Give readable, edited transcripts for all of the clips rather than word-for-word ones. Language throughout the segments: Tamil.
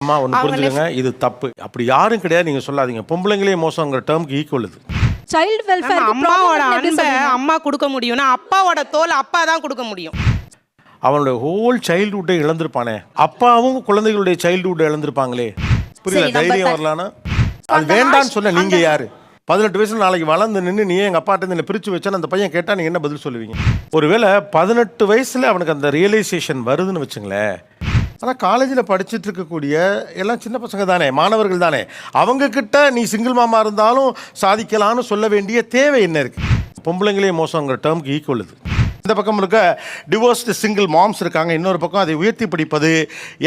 அம்மா ஒன்று புரிஞ்சுக்கங்க, இது தப்பு. அப்படி யாரும் கிடையாது நீங்க சொல்லாதீங்க. பொம்பளைங்களே மோசங்கிற டேர்முக்கு ஈக்குவல் இது. சைல்டு வெல்ஃபேர் அம்மாவோட அன்பை அம்மா கொடுக்க முடியும்னா அப்பாவோட தோல் அப்பா தான் கொடுக்க முடியும். அவனுடைய ஹோல் சைல்டுஹுட்டை இழந்திருப்பானே, அப்பாவும் குழந்தைகளுடைய சைல்டுஹுட்டை இழந்திருப்பாங்களே. புரியல, தைரியம் வரலான்னா அது வேண்டான்னு சொன்ன நீங்க யாரு? 18 வயசுல நாளைக்கு வளர்ந்து நின்று நீ எங்கள் அப்பாட்ட என்ன பிரித்து வச்சான்னு அந்த பையன் கேட்டால் நீங்கள் என்ன பதில் சொல்லுவீங்க? ஒருவேளை 18 வயசில் அவனுக்கு அந்த ரியலைசேஷன் வருதுன்னு வச்சுங்களேன். ஆனால் காலேஜில் படிச்சுட்டு இருக்கக்கூடிய எல்லாம் சின்ன பசங்க தானே, மாணவர்கள் தானே, அவங்கக்கிட்ட நீ சிங்கிள் மாமா இருந்தாலும் சாதிக்கலான்னு சொல்ல வேண்டிய தேவை என்ன இருக்குது? பொம்பளைங்களே மோசங்கிற டேர்முக்கு ஈக்குவல் இது. இந்த பக்கம் இருக்க டிவோர்ஸ்டு சிங்கிள் மாம்ஸ் இருக்காங்க, இன்னொரு பக்கம் அதை உயர்த்தி பிடிப்பது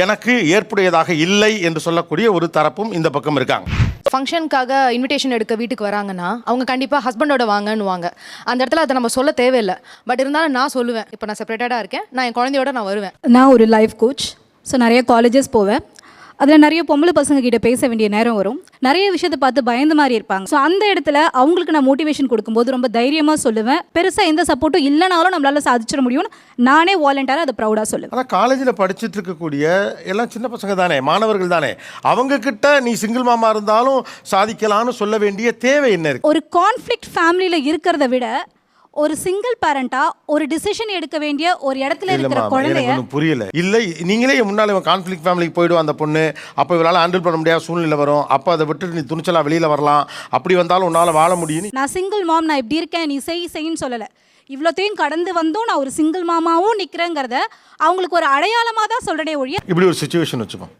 எனக்கு ஏற்புடையதாக இல்லை என்று சொல்லக்கூடிய ஒரு தரப்பும் இந்த பக்கம் இருக்காங்க. ஃபங்க்ஷனுக்காக இன்விடேஷன் எடுக்க வீட்டுக்கு வராங்கன்னா அவங்க கண்டிப்பாக ஹஸ்பண்டோட வாங்கன்னுவாங்க. அந்த இடத்துல அதை நம்ம சொல்ல தேவையில்லை. பட் இருந்தாலும் நான் சொல்லுவேன், இப்போ நான் செப்பரேட்டடாக இருக்கேன், நான் என் குழந்தையோட நான் வருவேன். நான் ஒரு லைஃப் கோச். ஸோ நிறைய காலேஜஸ் போவேன். அதில் நிறைய பொம்பளை பசங்க கிட்ட பேச வேண்டிய நேரம் வரும். நிறைய விஷயத்தை பார்த்து பயந்த மாதிரி இருப்பாங்க. ஸோ அந்த இடத்துல அவங்களுக்கு நான் மோட்டிவேஷன் கொடுக்கும்போது ரொம்ப தைரியமாக சொல்லுவேன். பெருசாக எந்த சப்போர்ட்டும் இல்லைனாலும் நம்மளால சாதிச்சிட முடியும்னு நானே வாலண்டியராக அதை ப்ரௌடாக சொல்லுவேன். ஆனால் காலேஜில் படிச்சுட்டு இருக்கக்கூடிய எல்லாம் சின்ன பசங்க தானே, மாணவர்கள் தானே, அவங்கக்கிட்ட நீ சிங்கிள் மாமா இருந்தாலும் சாதிக்கலான்னு சொல்ல வேண்டிய தேவை என்ன இருக்குது? ஒரு கான்ஃப்ளிக்ட் ஃபேமிலியில் இருக்கிறத விட ஒரு சிங்கிள் பேரண்டா ஒரு டிசிஷன் எடுக்க வேண்டிய ஒரு இடத்துல இருக்கிற குழந்தைய புரியல. இல்லை நீங்களே முன்னாள் கான்ஃப்ளிக்ட் ஃபேமிலிக்கு போயிடுவோம் அந்த பொண்ணு, அப்போ இவளால் ஹேண்டில் பண்ண முடியாத சூழ்நிலை வரும், அப்போ அதை விட்டு நீ துணிச்சலா வெளியில் வரலாம், அப்படி வந்தாலும் உன்னால் வாழ முடியும். நான் சிங்கிள் மாம், நான் இப்படி இருக்கேன், நீ செய்ன்னு சொல்லலை. இவ்வளோத்தையும் கடந்து வந்தும் நான் ஒரு சிங்கிள் மாமாவும் நிற்கிறேங்கிறத அவங்களுக்கு ஒரு அடையாளமாக தான் சொல்கிறேனே ஒழிய. இப்படி ஒரு சுச்சுவேஷன் வச்சுப்போம்,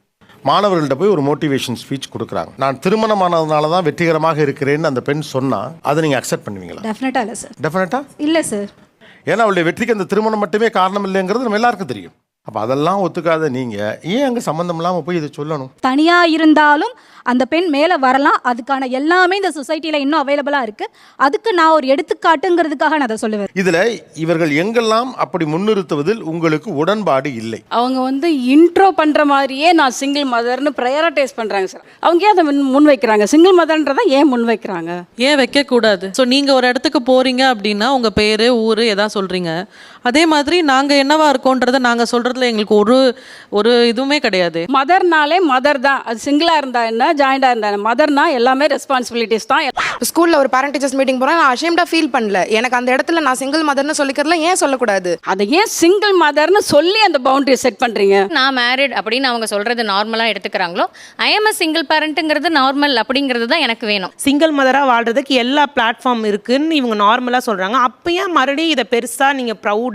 மாணவர்கள்ட்ட போய் ஒரு மோட்டிவேஷன் ஸ்பீச் கொடுக்குறாங்க. நான் திருமணமானதுனால தான் வெற்றிகரமாக இருக்கிறேன்னு அந்த பெண் சொன்னால் அதை நீங்கள் அக்செப்ட் பண்ணுவீங்களா? டெஃபினட்டாக இல்லை சார். டெஃபினட்டாக இல்லை சார். ஏன்னா அவளுடைய வெற்றிக்கு அந்த திருமணம் மட்டுமே காரணம் இல்லைங்கிறது நம்ம எல்லாருக்கும் தெரியும். அப்போ அதெல்லாம் ஒத்துக்காத நீங்கள் ஏன் அங்கே சம்மந்தம் இல்லாமல் போய் இதை சொல்லணும்? தனியாக இருந்தாலும் அந்த பெண் மேலே வரலாம். அதுக்கான எல்லாமே இந்த சொசைட்டியில் இன்னும் அவைலபிளாக இருக்குது. அதுக்கு நான் ஒரு எடுத்துக்காட்டுங்கிறதுக்காக நான் அதை சொல்லுவேன். இதில் இவர்கள் எங்கெல்லாம் அப்படி முன்னிறுத்துவதில் உங்களுக்கு உடன்பாடு இல்லை? அவங்க இன்ட்ரோ பண்ணுற மாதிரியே நான் சிங்கிள் மதர்னு ப்ரையாரிட்டைஸ் பண்ணுறாங்க சார். அவங்க ஏன் அதை முன் வைக்கிறாங்க? சிங்கிள் மதர்ன்றதை ஏன் முன் வைக்கிறாங்க? ஏன் வைக்கக்கூடாது? ஸோ நீங்கள் ஒரு இடத்துக்கு போகிறீங்க அப்படின்னா உங்கள் பேர் ஊர் எதாவது சொல்கிறீங்க. அதே மாதிரி நாங்கள் என்னவா இருக்கோன்றதை நாங்கள் சொல்கிறதுல எங்களுக்கு ஒரு இதுவுமே கிடையாது. மதர்னாலே மதர் தான். அது சிங்கிளாக இருந்தா என்ன, ஜாயிண்டாக இருந்தா என்ன, மதர்னா எல்லாமே ரெஸ்பான்சிபிலிட்டிஸ் தான். ஸ்கூலில் ஒரு பேரண்ட் டீச்சர்ஸ் மீட்டிங் போகிறேன், நான் அஷேம்டாக ஃபீல் பண்ணல. எனக்கு அந்த இடத்துல நான் சிங்கிள் மதர்னு சொல்லிக்கிறதுல ஏன் சொல்லக்கூடாது? அதை ஏன் சிங்கிள் மதர்னு சொல்லி அந்த பவுண்டரி செட் பண்ணுறீங்க? நான் மேரிட் அப்படின்னு அவங்க சொல்கிறது நார்மலாக எடுத்துக்கிறாங்களோ, ஐ எம் அ சிங்கிள் பேரண்ட்டுங்கிறது நார்மல் அப்படிங்கிறது தான் எனக்கு வேணும். சிங்கிள் மதராக வாழ்கிறதுக்கு எல்லா பிளாட்ஃபார்ம் இருக்குதுன்னு இவங்க நார்மலாக சொல்கிறாங்க. அப்போ ஏன் மறுபடியும் இதை பெருசாக நீங்கள் ப்ரௌடாக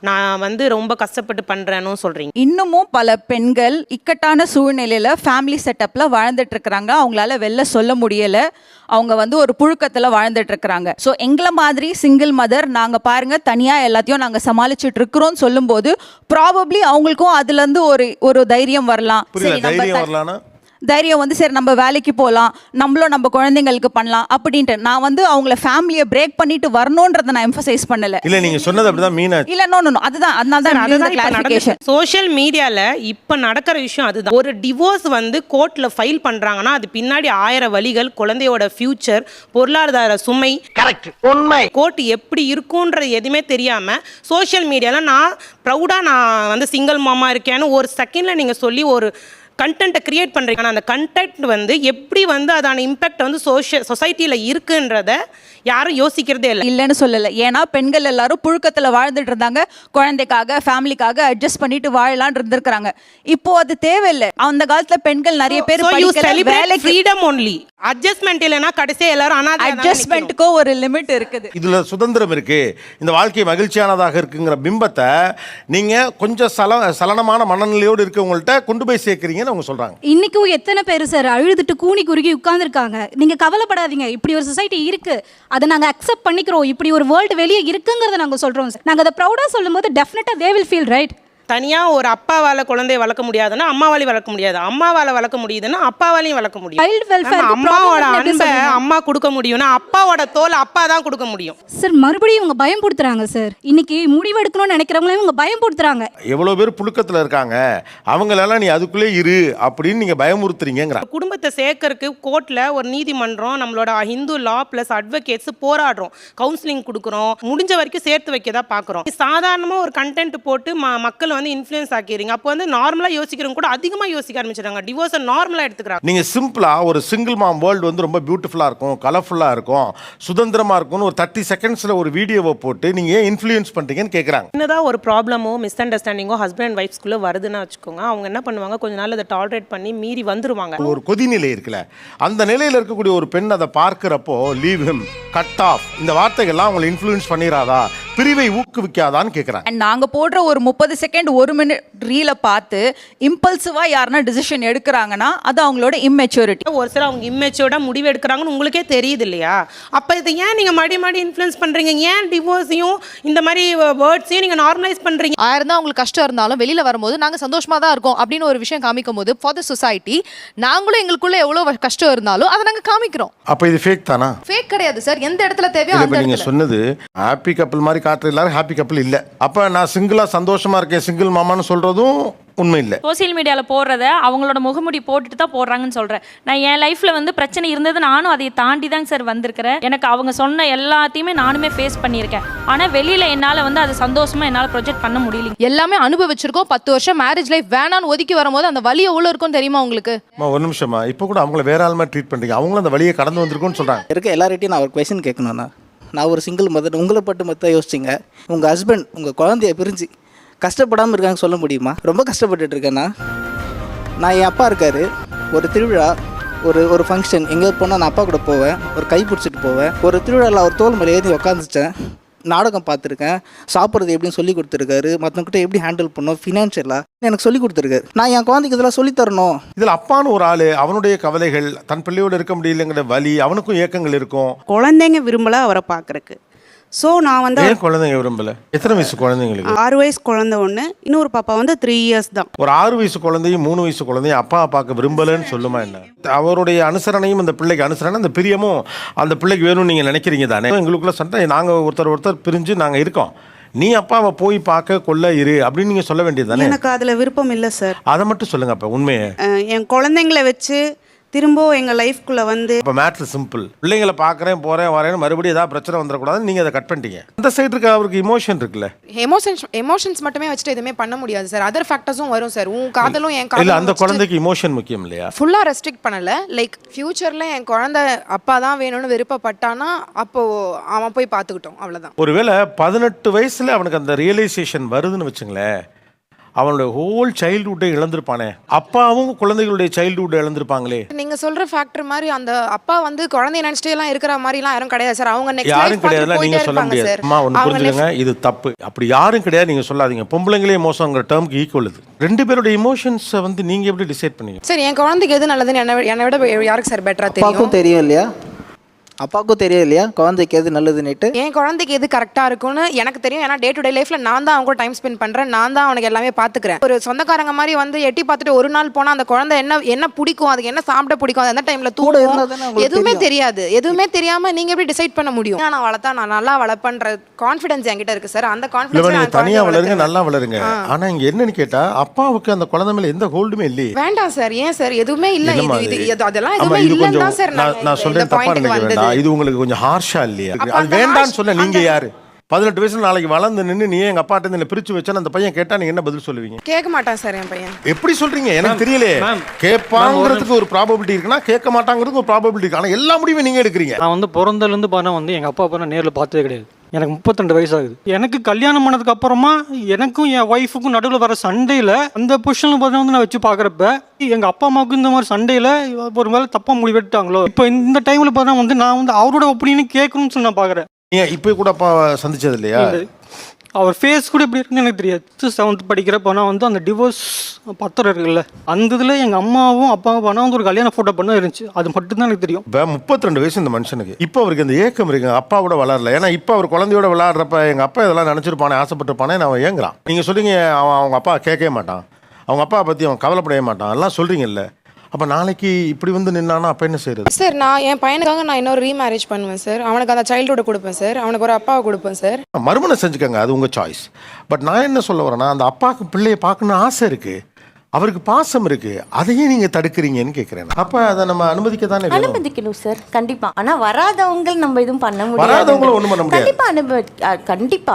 நான் ரொம்ப கஷ்டப்பட்டு பண்ணுறேன்னு சொல்கிறீங்க? இன்னமும் பல பெண்கள் இக்கட்டான சூழ்நிலையில் ஃபேமிலி செட்டப்பில் வாழ்ந்துட்டு இருக்கிறாங்க. அவங்களால வெளில சொல்ல முடியலை. அவங்க ஒரு புழுக்கத்தில் வாழ்ந்துட்டு இருக்கிறாங்க. ஸோ எங்களை மாதிரி சிங்கிள் மதர் நாங்கள் பாருங்கள் தனியாக எல்லாத்தையும் நாங்கள் சமாளிச்சுட்டு இருக்கிறோம்னு சொல்லும்போது ப்ராபப்ளி அவங்களுக்கும் அதுலேருந்து ஒரு தைரியம் வரலாம். தைரியம் சரி நம்ம வேலைக்கு போகலாம், நம்மளும் நம்ம குழந்தைங்களுக்கு பண்ணலாம் அப்படின்ட்டு. நான் அவங்கள ஃபேமிலியை பிரேக் பண்ணிட்டு வரணுன்றதை நான் எம்பசைஸ் பண்ணல. இல்ல நீங்க சொன்னது அப்படிதான் மீனா. இல்ல நோ அதுதான், அதனால தான் கிளாரிஃபிகேஷன். சோஷியல் மீடியால இப்ப நடக்கிற விஷயம் அதுதான். ஒரு டிவோர்ஸ் கோர்ட்ல ஃபைல் பண்றாங்கன்னா அது பின்னாடி 1000 வழிகள், குழந்தையோட ஃபியூச்சர், பொருளாதார சுமை, கரெக்ட் உண்மை, கோர்ட் எப்படி இருக்கும்ன்றது எதுவுமே தெரியாம சோஷியல் மீடியால நான் ப்ரௌடா நான் சிங்கிள் மாமா இருக்கேன்னு ஒரு செகண்ட்ல நீங்க சொல்லி ஒரு கண்டென்ட்டை கிரியேட் பண்ணுறீங்க. ஆனால் அந்த கண்டென்ட் எப்படி அதான இம்பேக்ட் சொசைட்டியில் இருக்குன்றத யாரும் யோசிக்கிறதே இல்லை. இல்லைன்னு சொல்லலை. ஏன்னா பெண்கள் எல்லாரும் புழுக்கத்தில் வாழ்ந்துட்டு இருந்தாங்க. குழந்தைக்காக ஃபேமிலிக்காக அட்ஜஸ்ட் பண்ணிட்டு வாழலான்னு இருந்திருக்கிறாங்க. இப்போ அது தேவையில்லை. அந்த காலத்தில் பெண்கள் நிறைய பேர் ஃப்ரீடம் ஒன்லி, அட்ஜஸ்ட்மெண்ட் இல்லைன்னா கடைசியாக எல்லாரும் அட்ஜஸ்ட்மெண்ட்டுக்கும் ஒரு லிமிட் இருக்குது. இதில் சுதந்திரம் இருக்கு, இந்த வாழ்க்கை மகிழ்ச்சியானதாக இருக்குங்கிற பிம்பத்தை நீங்கள் கொஞ்சம் சலனமான மனநிலையோடு இருக்கவங்கள்ட்ட கொண்டு போய் சேர்க்குறீங்க அவங்க சொல்றாங்க. இன்னைக்கும் எத்தனை பேர் சார் அழுதுட்டு கூனி குறுகி உட்கார்ந்துருக்காங்க. நீங்க கவலைப்படாதீங்க, இப்படி ஒரு சொசைட்டி இருக்கு, அதை நாங்க அக்செப்ட் பண்ணிக்கிறோம், இப்படி ஒரு வேர்ல்டு வெளியே இருக்குங்கிறத நாங்க சொல்றோம். நாங்க அதை ப்ரௌடா சொல்லும்போது டெஃபினட்டா தே வில் ஃபீல் ரைட். தனியாக ஒரு அப்பாவால் குழந்தைய வளர்க்க முடியாதுன்னா அம்மாவாலையும் வளர்க்க முடியாது, அம்மாவால் வளர்க்க முடியுதுன்னா அப்பாவாலையும் வளர்க்க முடியும். அம்மாவோட அன்பை அம்மா கொடுக்க முடியும்னா அப்பாவோட தோல் அப்பா தான் கொடுக்க முடியும். சார் மறுபடியும் இவங்க பயம் கொடுத்துறாங்க சார். இன்னைக்கு முடிவு எடுக்கணும்னு நினைக்கிறவங்களையும் இவங்க பயம் கொடுத்துறாங்க. எவ்வளோ பேர் புழுக்கத்தில் இருக்காங்க, அவங்களெல்லாம் நீ அதுக்குள்ளே இரு அப்படின்னு நீங்கள் பயமுறுத்துறீங்க. குடும்பத்தை சேர்க்கறதுக்கு கோர்ட்டில் ஒரு நீதிமன்றம், நம்மளோட ஹிந்து லா ப்ளஸ் அட்வொகேட்ஸ் போராடுறோம், கவுன்சிலிங் கொடுக்குறோம், முடிஞ்ச வரைக்கும் சேர்த்து வைக்க தான் பார்க்குறோம். சாதாரணமாக ஒரு கண்டென்ட் போட்டு மக்கள் வந்து இன்ஃப்ளூயன்ஸ் ஆக்கிடுறீங்க. அப்போ வந்து நார்மலாக யோசிக்கிறவங்க கூட அதிகமாக யோசிக்க ஆரம்பிச்சிடுறாங்க, டிவோர்ஸை நார்மலாக எடுத்துக்கிறாங்க. நீங்க சிம்பிளா ஒரு சிங்கிள் மாம் வேர்ல்டு வந்து ரொம்ப பியூட்டிஃபுல்லா இருக்கும், கலர்ஃபுல்லா இருக்கும், சுதந்திரமா இருக்கும்னு ஒரு 30 செகண்ட்ஸ்ல ஒரு வீடியோவை போட்டு நீங்க ஏன் இன்ஃப்ளூயன்ஸ் பண்றீங்கன்னு கேக்குறாங்க. என்னதான் ஒரு ப்ராப்ளமோ மிஸ் அண்டர்ஸ்டாண்டிங்கோ ஹஸ்பண்ட் அண்ட் ஒய்ஃப்ஸ்குள்ளே வருதுன்னு வச்சுக்கோங்க, அவங்க என்ன பண்ணுவாங்க, கொஞ்ச நாள் அதை டாலரேட் பண்ணி மீறி வந்துருவாங்க. ஒரு கொதிநிலை இருக்குல்ல, அந்த நிலையில இருக்கக்கூடிய ஒரு பெண் அதை பார்க்கிறப்போ லீவ் ஹிம், கட் ஆஃப், இந்த வார்த்தைகள்லாம் அவங்களை இன்ஃப்ளூயன்ஸ் பண்ணிராதா, பிரிவை ஊக்குவிக்காதான்னு கேட்குறாங்க. அண்ட் நாங்கள் போடுற ஒரு 30 செகண்ட் 1 மினிட் ரீலை பார்த்து இம்பல்சிவாக யாருன்னா டிசிஷன் எடுக்கிறாங்கன்னா அது அவங்களோட இம்மெச்சூரிட்டி. ஒரு சில அவங்க இம்மெச்சூர்டாக முடிவு எடுக்கிறாங்கன்னு உங்களுக்கே தெரியுது இல்லையா? அப்போ இதை ஏன் நீங்கள் மறுபடி இன்ஃப்ளூயன்ஸ் பண்ணுறீங்க? ஏன் டிவோர்ஸையும் இந்த மாதிரி வேர்ட்ஸையும் நீங்கள் நார்மலைஸ் பண்ணுறீங்க? ஆயிரம் தான் உங்களுக்கு கஷ்டம் இருந்தாலும் வெளியில வரும்போது நாங்க சந்தோஷமா தான் இருக்கோம் அப்படின்னு ஒரு விஷயம் காமிக்கும் போது ஃபார் த சொசைட்டி நாங்களும் எங்களுக்குள்ள எவ்வளவு கஷ்டம் இருந்தாலும் அதை நாங்க காமிக்கிறோம். அப்போ இது ஃபேக் தானா? ஃபேக் கிடையாது சார். எந்த இடத்துல தேவையோ இல்ல, அந்த இப்ப நீங்க இடத்துல. சொன்னது ஹாப்பி கப்பல் மாதிரி காட்டுற எல்லாரும் ஹாப்பி கப்பல் இல்ல. அப்ப நான் சிங்கிளா சந்தோஷமா இருக்கேன், சிங்கிள் மாமான்னு சொல்றதும் உண்மை இல்லை. சோசியல் மீடியாவில் போடுறத அவங்களோட முகமுடி போட்டுட்டு தான் போடுறாங்கன்னு சொல்கிறேன். நான் என் லைஃப்பில் வந்து பிரச்சனை இருந்தது, நானும் அதை தாண்டி தாங்க சார் வந்திருக்கிறேன். எனக்கு அவங்க சொன்ன எல்லாத்தையுமே நானுமே ஃபேஸ் பண்ணியிருக்கேன். ஆனால் வெளியில் என்னால் வந்து அது சந்தோஷமாக என்னால் ப்ரொஜெக்ட் பண்ண முடியல. எல்லாமே அனுபவிச்சிருக்கோம். 10 வருஷம் மேரேஜ் லைஃப் வேணான்னு ஒதுக்கி வரும்போது அந்த வலி எவ்வளோ இருக்கும் தெரியுமா உங்களுக்கு? ஒரு நிமிஷமா, இப்போ கூட அவங்கள வேற ஆள் மாதிரி ட்ரீட் பண்றீங்க. அவங்களும் அந்த வழியை கடந்து வந்திருக்கும்னு சொல்றாங்க. இருக்க எல்லார்கிட்டையும் நான் ஒரு கொஸ்டின் கேட்கணும்னா, நான் ஒரு சிங்கிள் மதர், உங்களை பட்டு மொத்தம் யோசிச்சிங்க, உங்கள் ஹஸ்பண்ட் உங்கள் குழந்தைய பிரிஞ்சு கஷ்டப்படாமல் இருக்காங்க சொல்ல முடியுமா? ரொம்ப கஷ்டப்பட்டுட்டு இருக்கேன்னா, நான் என் அப்பா இருக்கார், ஒரு திருவிழா, ஒரு ஃபங்க்ஷன் எங்கே போனால் நான் அப்பா கூட போவேன், ஒரு கை பிடிச்சிட்டு போவேன். ஒரு திருவிழாவில் அவர் தோல் மேலே ஏறி உட்காந்துச்சேன், நாடகம் பார்த்துருக்கேன், சாப்பிட்றது எப்படின்னு சொல்லி கொடுத்துருக்காரு, மற்றவங்கிட்ட எப்படி ஹேண்டில் பண்ணணும் ஃபினான்ஷியலாக எனக்கு சொல்லி கொடுத்துருக்காரு. நான் என் குழந்தைக்கு இதெல்லாம் சொல்லித்தரணும். இதில் அப்பான்னு ஒரு ஆள், அவனுடைய கவலைகள், தன் பிள்ளையோடு இருக்க முடியலங்கிற வலி, அவனுக்கும் ஏக்கங்கள் இருக்கும். குழந்தைங்க விரும்பல அவரை பார்க்கறக்கு. ஸோ நான் வந்து ஏன் குழந்தைங்க விரும்பல? எத்தனை வயசு குழந்தைங்களுக்கு? 6 வயசு குழந்தை ஒன்று, இன்னொரு பாப்பா வந்து 3 இயர்ஸ் தான். ஒரு 6 வயசு குழந்தையும் 3 வயசு குழந்தையும் அப்பா பார்க்க விரும்பலன்னு சொல்லுமா என்ன? அவருடைய அனுசரணையும் அந்த பிள்ளைக்கு அனுசரணை, அந்த பிரியமும் அந்த பிள்ளைக்கு வேணும்னு நீங்கள் நினைக்கிறீங்க தானே? எங்களுக்குள்ள சண்டை, நாங்கள் ஒருத்தர் பிரிஞ்சு நாங்கள் இருக்கோம், நீ அப்பாவை போய் பார்க்க கொள்ள இரு அப்படின்னு நீங்கள் சொல்ல வேண்டியது தானே? எனக்கு அதில் விருப்பம் இல்லை சார். அதை மட்டும் சொல்லுங்க. அப்போ உண்மையை என் குழந்தைங்கள வச்சு திரும்ப எங்கள் லைஃப்குள்ளே வந்து இப்போ மேட்ரு சிம்பிள். பிள்ளைங்களை பார்க்குறேன், போகிறேன், வரேன்னு மறுபடியும் ஏதாவது பிரச்சனை வந்துடக்கூடாதுன்னு நீங்கள் அதை கட் பண்ணிட்டீங்க. அந்த சைடு இருக்க அவருக்கு இமோஷன் இருக்குல்ல, எமோஷன்ஸ் மட்டுமே வச்சுட்டு எதுவுமே பண்ண முடியாது சார். அதர் ஃபேக்டர்ஸும் வரும் சார். உன் காதலும் என் இல்லை, காதலும் அந்த குழந்தைக்கு இமோஷன் முக்கியம் இல்லையா? ஃபுல்லாக ரெஸ்ட்ரிக்ட் பண்ணலை. லைக் ஃபியூச்சரில் என் குழந்தை அப்பா தான் வேணும்னு விருப்பப்பட்டானா அப்போ அவன் போய் பார்த்துக்கிட்டோம், அவ்வளோதான். ஒருவேளை 18 வயசில் அவனுக்கு அந்த ரியலைசேஷன் வருதுன்னு வச்சுங்களேன், அவனுடைய ஹோல் சைல்டுஹுட்டை இழந்திருப்பானே. அப்பாவும் குழந்தைகளுடைய சைல்டுஹுட்டை இழந்திருப்பாங்களே. நீங்க சொல்ற ஃபேக்டர் மாதிரி அந்த அப்பா வந்து குழந்தைய நினைச்சிட்டே எல்லாம் இருக்கிற மாதிரி எல்லாம் யாரும் கிடையாது சார். அவங்க நெக்ஸ்ட் யாரும் கிடையாதுல நீங்க சொல்ல முடியாது. அம்மா ஒன்று புரிஞ்சுக்கங்க, இது தப்பு. அப்படி யாரும் கிடையாது நீங்க சொல்லாதீங்க. பொம்பளைங்களே மோசங்கிற டேர்முக்கு ஈக்குவல் இது. 2 பேருடைய இமோஷன்ஸை வந்து நீங்க எப்படி டிசைட் பண்ணீங்க? சார் என் குழந்தைக்கு எது நல்லதுன்னு என்னை விட யாருக்கு சார் பெட்டரா தெரியும்? அப்பாவுக்கும் தெரியும் இல்லையா? அப்பாவுக்கும் தெரியும் இல்லையா குழந்தைக்கு எது நல்லதுன்னுட்டு? என் குழந்தைக்கு எது கரெக்டாக இருக்கும்னு எனக்கு தெரியும். ஏன்னா டே டு டே லைஃப்பில் நான் தான் அவங்க கூட டைம் ஸ்பெண்ட் பண்ணுறேன், நான் தான் அவனுக்கு எல்லாமே பார்த்துக்கிறேன். ஒரு சொந்தக்காரங்க மாதிரி வந்து எட்டி பார்த்துட்டு ஒரு நாள் போனால் அந்த குழந்தை என்ன பிடிக்கும், அதுக்கு என்ன சாப்பிட பிடிக்கும், அது எந்த டைமில் தூங்கும், எதுவுமே தெரியாது. எதுவுமே தெரியாமல் நீங்கள் எப்படி டிசைட் பண்ண முடியும்? நான் வளர்த்தா நான் நல்லா வளர்ப்பேன்ற கான்ஃபிடன்ஸ் என்கிட்ட இருக்குது சார். அந்த கான்ஃபிடன்ஸ் தனியாக வளருங்க, நல்லா வளருங்க. ஆனால் இங்கே என்னன்னு கேட்டால் அப்பாவுக்கு அந்த குழந்தை மேலே எந்த ஹோல்டுமே இல்லையே. வேண்டாம் சார். ஏன் சார்? எதுவுமே இல்லை. அதெல்லாம் ஆமா, எதுவுமே இது இல்லைன்னு கொஞ்சம் தான் சார் நான் சொல்றேன், தப்பா நினைக்க வேண்டாம். இது உங்களுக்கு கொஞ்சம் ஹார்ஷா இல்லையா? அது வேண்டான்னு சொன்ன நீங்க யாரு? 18 வயசுல நாளைக்கு வளர்ந்து நின்று நீ எங்க அப்பாட்ட இருந்து பிரிச்சு வச்சா அந்த பையன் கேட்டா நீங்க என்ன பதில் சொல்லுவீங்க? கேட்க மாட்டான் சார் என் பையன். எப்படி சொல்றீங்க? எனக்கு தெரியல. கேட்பாங்கிறதுக்கு ஒரு ப்ராபபிலிட்டி இருக்குன்னா கேட்க மாட்டாங்கிறதுக்கு ஒரு ப்ராபபிலிட்டி இருக்கு. ஆனா எல்லா முடிவும் நீங்க எடுக்கிறீங்க. நான் வந்து பிறந்ததுலேருந்து பார்த்தா வந்து எங்கள் அப்பா நான் நேரில் பார்த்ததே கிடையாது. எனக்கு 32 வயசு ஆகுது. எனக்கு கல்யாணம் பண்ணதுக்கு அப்புறமா எனக்கும் என் ஒய்ஃபுக்கும் நடுவில் வர சண்டையில் அந்த பொசிஷனில் பார்த்தா வந்து நான் வச்சு பார்க்குறப்ப எங்கள் அப்பா அம்மாவுக்கும் இந்த மாதிரி சண்டையில் ஒரு வேளை தப்பாக முடிவெடுத்தாங்களோ. இப்போ இந்த டைமில் பார்த்தா வந்து நான் வந்து அவரோட ஒப்பீனியன் கேட்கணும்னு சொல்லி நான் பார்க்குறேன். ஏன் இப்போ கூட அப்பா சந்திச்சது இல்லையா? அவர் ஃபேஸ் கூட எப்படி இருக்குன்னு எனக்கு தெரியாது. 7th படிக்கிறப்ப நான் வந்து அந்த டிவோர்ஸ் பத்திரம் இருக்குல்ல, அந்த இதில் எங்கள் அம்மாவும் அப்பாவும் பண்ணால் வந்து ஒரு கல்யாண ஃபோட்டோ பண்ண இருந்துச்சு. அது மட்டும்தான் எனக்கு தெரியும். இப்போ 32 வயசு இந்த மனுஷனுக்கு. இப்போ அவருக்கு அந்த ஏக்கம் இருக்கு, அப்பா கூட வளரல. ஏன்னா இப்போ அவர் குழந்தையோட விளையாடுறப்ப எங்கள் அப்பா இதெல்லாம் நினச்சிருப்பானே, ஆசைப்பட்டிருப்பானே, நான் ஏங்குறான். நீங்கள் சொல்றீங்க அவங்க அப்பா கேட்கவே மாட்டான், அவங்க அப்பா பற்றி அவன் கவலைப்படவே மாட்டான், எல்லாம் சொல்கிறீங்கல்ல. அப்போ நாளைக்கு இப்படி வந்து நின்னானா அப்போ என்ன செய்யறது? சார் நான் என் பையனுக்காக நான் இன்னொரு ரீமேரேஜ் பண்ணுவேன் சார். அவனுக்கு அந்த சைல்டுஹுட் கொடுப்பேன் சார். அவனுக்கு ஒரு அப்பாவை கொடுப்பேன் சார். மறுமணம் செஞ்சுக்கோங்க, அது உங்கள் சாய்ஸ். பட் நான் என்ன சொல்ல வரேன்னா, அந்த அப்பாவுக்கு பிள்ளையை பார்க்கணும்னு ஆசை இருக்குது, அவருக்கு பாசம் இருக்கு, அதையே நீங்க தடுக்கிறீங்கன்னு கேட்குறேன். அப்போ அதை நம்ம அனுமதிக்க தானே வேணும். அனுமதிக்கணும் சார், கண்டிப்பாக. ஆனால் வராதவங்க நம்ம எதுவும் பண்ண முடியாது. வராதவங்களும் ஒன்றும் பண்ண முடியாது. கண்டிப்பாக கண்டிப்பாக